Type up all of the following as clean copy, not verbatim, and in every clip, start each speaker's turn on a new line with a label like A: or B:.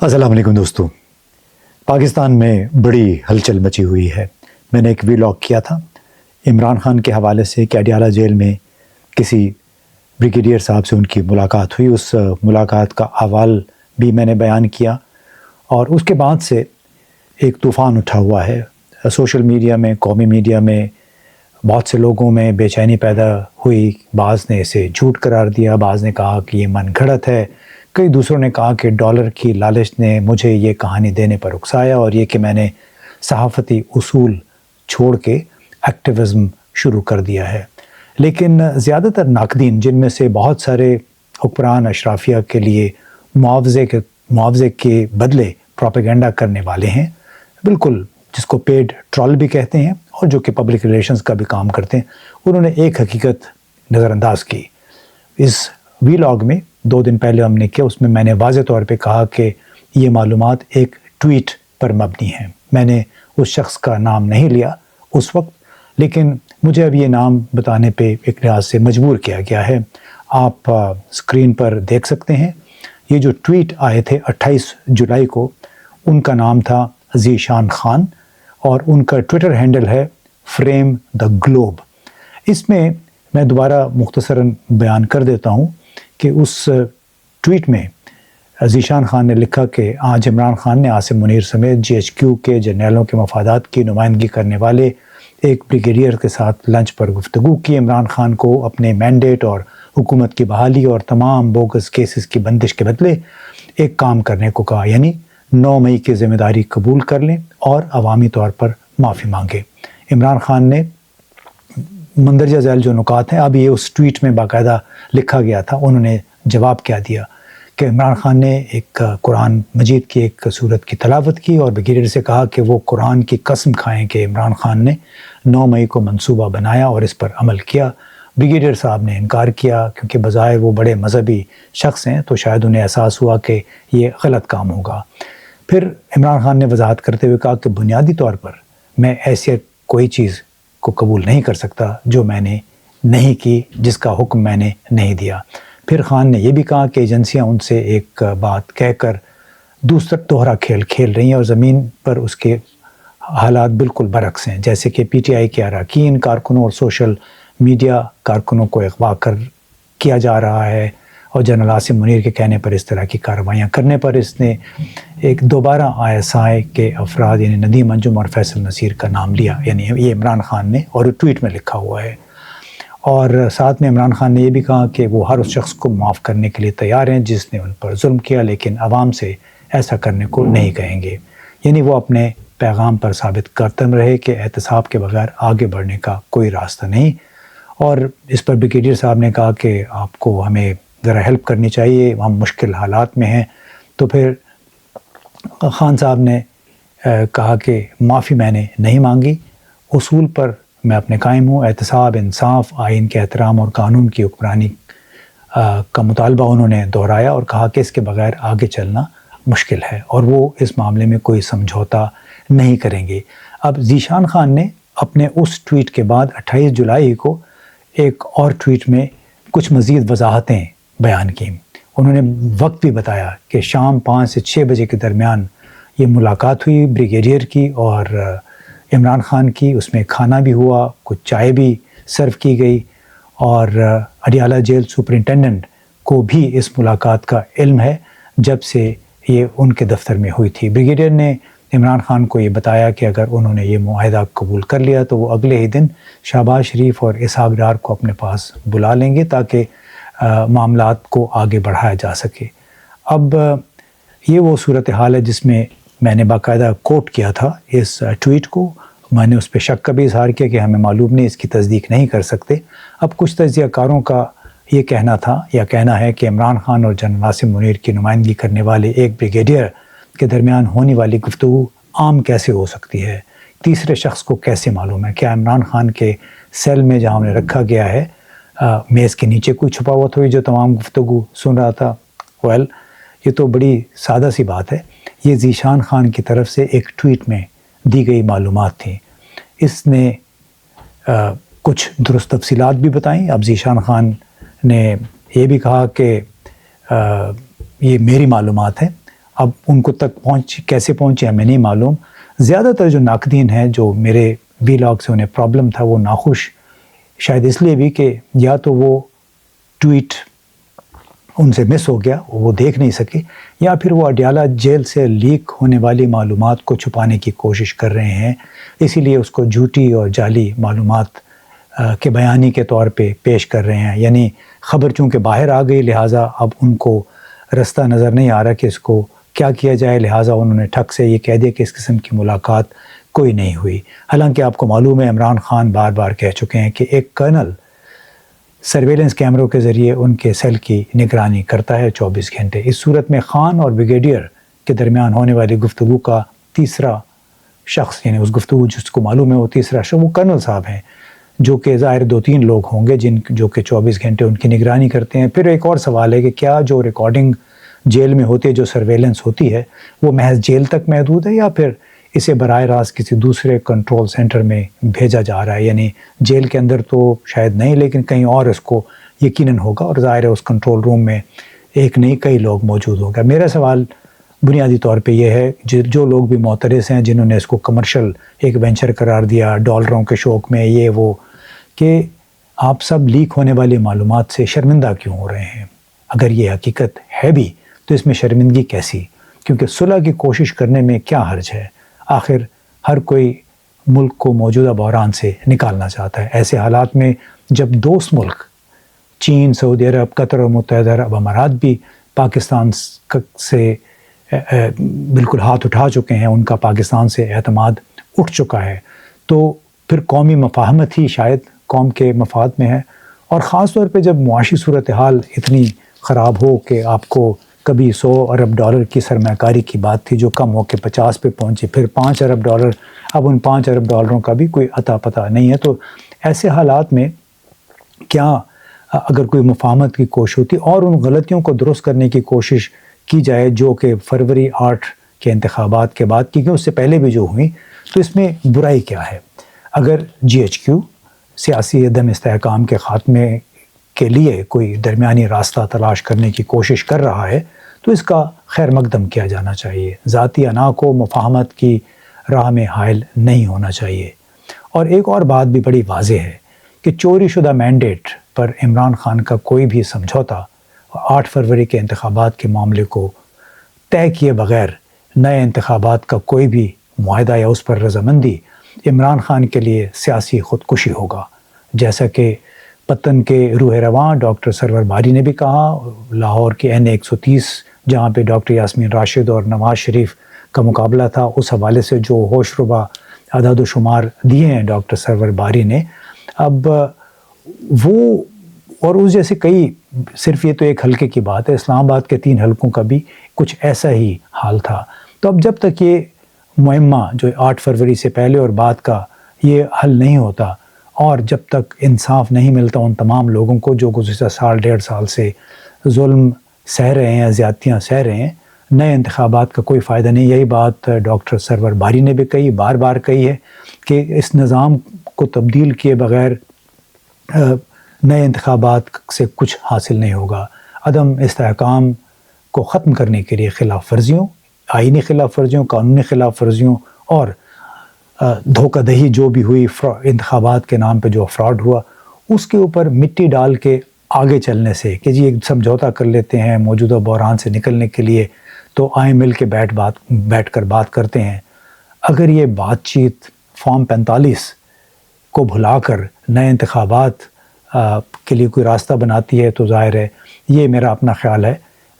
A: अस्सलाम वालेकुम दोस्तों। पाकिस्तान में बड़ी हलचल मची हुई है। मैंने एक वीलॉग किया था इमरान खान के हवाले से कि अडियाला जेल में किसी ब्रिगेडियर साहब से उनकी मुलाकात हुई। उस मुलाकात का अहवाल भी मैंने बयान किया और उसके बाद से एक तूफ़ान उठा हुआ है सोशल मीडिया में, कौमी मीडिया में। बहुत से लोगों में बेचैनी पैदा हुई। बाज़ ने इसे झूठ करार दिया, बाज़ ने कहा कि ये मनगढ़ंत है, कई दूसरों ने कहा कि डॉलर की लालच ने मुझे ये कहानी देने पर उकसाया और ये कि मैंने सहाफ़ती उसूल छोड़ के एक्टिविज़म शुरू कर दिया है। लेकिन ज़्यादातर नाक़दीन, जिनमें से बहुत सारे हुक्मरान अशराफिया के लिए मुआवज़े के बदले प्रोपेगेंडा करने वाले हैं, बिल्कुल जिसको पेड ट्रोल भी कहते हैं, और जो कि पब्लिक रिलेशंस का भी काम करते हैं, उन्होंने एक हकीकत नज़रअंदाज की। इस वीलॉग में 2 दिन पहले हमने किया, उसमें मैंने वाज़ेह तौर पे कहा कि ये मालूमात एक ट्वीट पर मबनी हैं। मैंने उस शख्स का नाम नहीं लिया उस वक्त, लेकिन मुझे अब ये नाम बताने पे एक लिहाज से मजबूर किया गया है। आप स्क्रीन पर देख सकते हैं। ये जो ट्वीट आए थे 28 जुलाई को, उनका नाम था ज़ीशान खान और उनका ट्विटर हैंडल है फ्रेम द ग्लोब। इसमें मैं दोबारा मुख्तसरन बयान कर देता हूँ कि उस ट्वीट में ज़ीशान खान ने लिखा कि आज इमरान खान ने आसिम मुनीर समेत GHQ के जर्नलों के मफादात की नुमाइंदगी करने वाले एक ब्रिगेडियर के साथ लंच पर गुफ्तगू की। इमरान खान को अपने मैंडेट और हुकूमत की बहाली और तमाम बोगस केसेस की बंदिश के बदले एक काम करने को कहा, यानी 9 मई की ज़िम्मेदारी कबूल कर लें और अवामी तौर पर माफ़ी मांगे। इमरान खान ने मंदरजा झैल जो नुकात हैं, अब ये उस ट्वीट में बाकायदा लिखा गया था। उन्होंने जवाब क्या दिया कि इमरान खान ने एक कुरान मजीद की एक सूरत की तलावत की और ब्रिगेडियर से कहा कि वो कुरान की कसम खाएं कि इमरान खान ने 9 मई को मंसूबा बनाया और इस पर अमल किया। ब्रिगेडियर साहब ने इनकार किया, क्योंकि बज़ाहिर वो बड़े मजहबी शख्स हैं, तो शायद उन्हें एहसास हुआ कि ये गलत काम होगा। फिर इमरान खान ने वजाहत करते हुए कहा कि बुनियादी तौर पर मैं ऐसी कोई चीज़ को कबूल नहीं कर सकता जो मैंने नहीं की, जिसका हुक्म मैंने नहीं दिया। फिर खान ने यह भी कहा कि एजेंसियां उनसे एक बात कहकर दूसरा दोहरा खेल खेल रही हैं और ज़मीन पर उसके हालात बिल्कुल बरक्स हैं, जैसे कि PTI के अरकान कारकुनों और सोशल मीडिया कारकुनों को अगवा किया जा रहा है और जनरल आसिम मुनीर के कहने पर इस तरह की कार्रवाइयाँ करने पर इसने एक दोबारा ISI के अफराद यानी नदीम अंजुम और फैसल नसीर का नाम लिया, यानी ये इमरान खान ने और ट्वीट में लिखा हुआ है। और साथ में इमरान खान ने यह भी कहा कि वो हर उस शख्स को माफ़ करने के लिए तैयार हैं जिसने उन पर जुल्म किया, लेकिन आवाम से ऐसा करने को नहीं कहेंगे। यानी वो अपने पैगाम पर साबित करते रहे कि एहतसाब के बगैर आगे बढ़ने का कोई रास्ता नहीं। और इस पर ब्रिगेडियर साहब ने कहा कि आपको हमें ज़रा हेल्प करनी चाहिए, हम मुश्किल हालात में हैं। तो फिर खान साहब ने कहा कि माफ़ी मैंने नहीं मांगी, उसूल पर मैं अपने कायम हूँ। एहतसाब, इंसाफ, आइन के एहतराम और कानून की हुक्मरानी का मुतालबा उन्होंने दोहराया और कहा कि इसके बगैर आगे चलना मुश्किल है और वो इस मामले में कोई समझौता नहीं करेंगे। अब ज़ीशान खान ने अपने उस ट्वीट के बाद 28 जुलाई को एक और ट्वीट में कुछ मज़ीद वजाहतें बयान की। उन्होंने वक्त भी बताया कि शाम 5 से 6 बजे के दरमियान ये मुलाकात हुई ब्रिगेडियर की और इमरान खान की। उसमें खाना भी हुआ, कुछ चाय भी सर्व की गई और अडियाला जेल सुपरिटेंडेंट को भी इस मुलाकात का इल्म है जब से ये उनके दफ्तर में हुई थी। ब्रिगेडियर ने इमरान खान को ये बताया कि अगर उन्होंने ये मुआहदा कबूल कर लिया तो वो अगले ही दिन शहबाज शरीफ और इसहाक डार को अपने पास बुला लेंगे ताकि मामलात को आगे बढ़ाया जा सके। अब ये वो सूरत हाल है जिसमें मैंने बाकायदा कोट किया था इस ट्वीट को। मैंने उस पर शक का भी इजहार किया कि हमें मालूम नहीं, इसकी तस्दीक नहीं कर सकते। अब कुछ तज्ज़ियाकारों का ये कहना था या कहना है कि इमरान खान और जनरल आसिम मुनीर की नुमाइंदगी करने वाले एक ब्रिगेडियर के दरमियान होने वाली गुफ्तगू आम कैसे हो सकती है, तीसरे शख्स को कैसे मालूम है? क्या इमरान खान के सेल में जहाँ उन्हें रखा गया है मेज़ के नीचे कोई छुपा हुआ था जो तमाम गुफ्तगू सुन रहा था? वेल, ये तो बड़ी सादा सी बात है। ये ज़ीशान खान की तरफ से एक ट्वीट में दी गई मालूमात थी। इसने कुछ दुरुस्त तफसीलात भी बताई। अब ज़ीशान खान ने यह भी कहा कि ये मेरी मालूमात है, اب ان کو تک کیسے پہنچے ہمیں نہیں معلوم. زیادہ تر جو ناقدین ہیں جو میرے ویلاگ سے انہیں پرابلم تھا وہ ناخوش شاید اس لیے بھی کہ یا تو وہ ٹویٹ ان سے مس ہو گیا وہ دیکھ نہیں سکے, یا پھر وہ اڈیالہ جیل سے لیک ہونے والی معلومات کو چھپانے کی کوشش کر رہے ہیں, اسی لیے اس کو جھوٹی اور جعلی معلومات کے بیانی کے طور پہ پیش کر رہے ہیں. یعنی خبر چونکہ باہر آ گئی لہٰذا اب ان کو رستہ نظر نہیں آ رہا کہ اس کو کیا کیا جائے, لہٰذا انہوں نے ٹھک سے یہ کہہ دیا کہ اس قسم کی ملاقات کوئی نہیں ہوئی. حالانکہ آپ کو معلوم ہے عمران خان بار بار کہہ چکے ہیں کہ ایک کرنل سرویلنس کیمروں کے ذریعے ان کے سیل کی نگرانی کرتا ہے 24 گھنٹے. اس صورت میں خان اور بریگیڈیئر کے درمیان ہونے والی گفتگو کا تیسرا شخص, یعنی اس گفتگو جس کو معلوم ہے وہ تیسرا شخص وہ کرنل صاحب ہیں, جو کہ ظاہر 2-3 لوگ ہوں گے جو کہ 24 گھنٹے ان کی نگرانی کرتے ہیں. پھر ایک اور سوال ہے کہ کیا جو ریکارڈنگ جیل میں ہوتی ہے, جو سرویلنس ہوتی ہے, وہ محض جیل تک محدود ہے یا پھر اسے براہ راست کسی دوسرے کنٹرول سینٹر میں بھیجا جا رہا ہے. یعنی جیل کے اندر تو شاید نہیں لیکن کہیں اور اس کو یقیناً ہوگا, اور ظاہر ہے اس کنٹرول روم میں ایک نہیں کئی لوگ موجود ہوں گے. میرا سوال بنیادی طور پہ یہ ہے جو لوگ بھی معترض ہیں, جنہوں نے اس کو کمرشل ایک وینچر قرار دیا ڈالروں کے شوق میں یہ وہ, کہ آپ سب لیک ہونے والی معلومات سے شرمندہ کیوں ہو رہے ہیں؟ اگر یہ حقیقت ہے بھی تو اس میں شرمندگی کیسی؟ کیونکہ صلح کی کوشش کرنے میں کیا حرج ہے؟ آخر ہر کوئی ملک کو موجودہ بحران سے نکالنا چاہتا ہے. ایسے حالات میں جب دوست ملک چین, سعودی عرب, قطر اور متحدہ عرب امارات بھی پاکستان سے بالکل ہاتھ اٹھا چکے ہیں, ان کا پاکستان سے اعتماد اٹھ چکا ہے, تو پھر قومی مفاہمت ہی شاید قوم کے مفاد میں ہے. اور خاص طور پہ جب معاشی صورتحال اتنی خراب ہو کہ آپ کو کبھی $100 ارب کی سرمایہ کاری کی بات تھی جو کم ہو کے 50 پہ پہنچی, پھر $5 ارب, اب ان $5 ارب کا بھی کوئی عطا پتہ نہیں ہے. تو ایسے حالات میں کیا اگر کوئی مفاہمت کی کوشش ہوتی اور ان غلطیوں کو درست کرنے کی کوشش کی جائے جو کہ فروری 8 کے انتخابات کے بعد, کیونکہ اس سے پہلے بھی جو ہوئی, تو اس میں برائی کیا ہے؟ اگر GHQ سیاسی عدم استحکام کے خاتمے کے لیے کوئی درمیانی راستہ تلاش کرنے کی کوشش کر رہا ہے تو اس کا خیر مقدم کیا جانا چاہیے. ذاتی انا کو مفاہمت کی راہ میں حائل نہیں ہونا چاہیے. اور ایک اور بات بھی بڑی واضح ہے کہ چوری شدہ مینڈیٹ پر عمران خان کا کوئی بھی سمجھوتا 8 فروری کے انتخابات کے معاملے کو طے کیے بغیر نئے انتخابات کا کوئی بھی معاہدہ یا اس پر رضامندی عمران خان کے لیے سیاسی خودکشی ہوگا. جیسا کہ پتن کے روح رواں ڈاکٹر سرور باری نے بھی کہا, لاہور کے N 130 جہاں پہ ڈاکٹر یاسمین راشد اور نواز شریف کا مقابلہ تھا, اس حوالے سے جو ہوش ربا اعداد و شمار دیے ہیں ڈاکٹر سرور باری نے, اب وہ اور اس جیسے کئی, صرف یہ تو ایک حلقے کی بات ہے, اسلام آباد کے 3 حلقوں کا بھی کچھ ایسا ہی حال تھا. تو اب جب تک یہ معمہ جو 8 فروری سے پہلے اور بعد کا یہ حل نہیں ہوتا اور جب تک انصاف نہیں ملتا ان تمام لوگوں کو جو گزشتہ 1.5 سال سے ظلم سہ رہے ہیں, زیادتیاں سہ رہے ہیں, نئے انتخابات کا کوئی فائدہ نہیں. یہی بات ڈاکٹر سرور باری نے بھی کہی, بار بار کہی ہے کہ اس نظام کو تبدیل کیے بغیر نئے انتخابات سے کچھ حاصل نہیں ہوگا. عدم استحکام کو ختم کرنے کے لیے خلاف ورزیوں, آئینی خلاف ورزیوں, قانونی خلاف ورزیوں اور دھوکہ دہی جو بھی ہوئی انتخابات کے نام پہ جو فراڈ ہوا, اس کے اوپر مٹی ڈال کے آگے چلنے سے کہ جی ایک سمجھوتا کر لیتے ہیں موجودہ بحران سے نکلنے کے لیے, تو آئیں مل کے بیٹھ کر بات کرتے ہیں. اگر یہ بات چیت فارم 45 کو بھلا کر نئے انتخابات کے لیے کوئی راستہ بناتی ہے تو ظاہر ہے, یہ میرا اپنا خیال ہے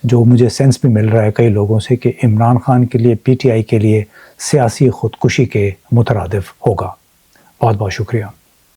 A: جو مجھے سینس بھی مل رہا ہے کئی لوگوں سے, کہ عمران خان کے لیے PTI کے لیے سیاسی خودکشی کے مترادف ہوگا. بہت بہت شکریہ.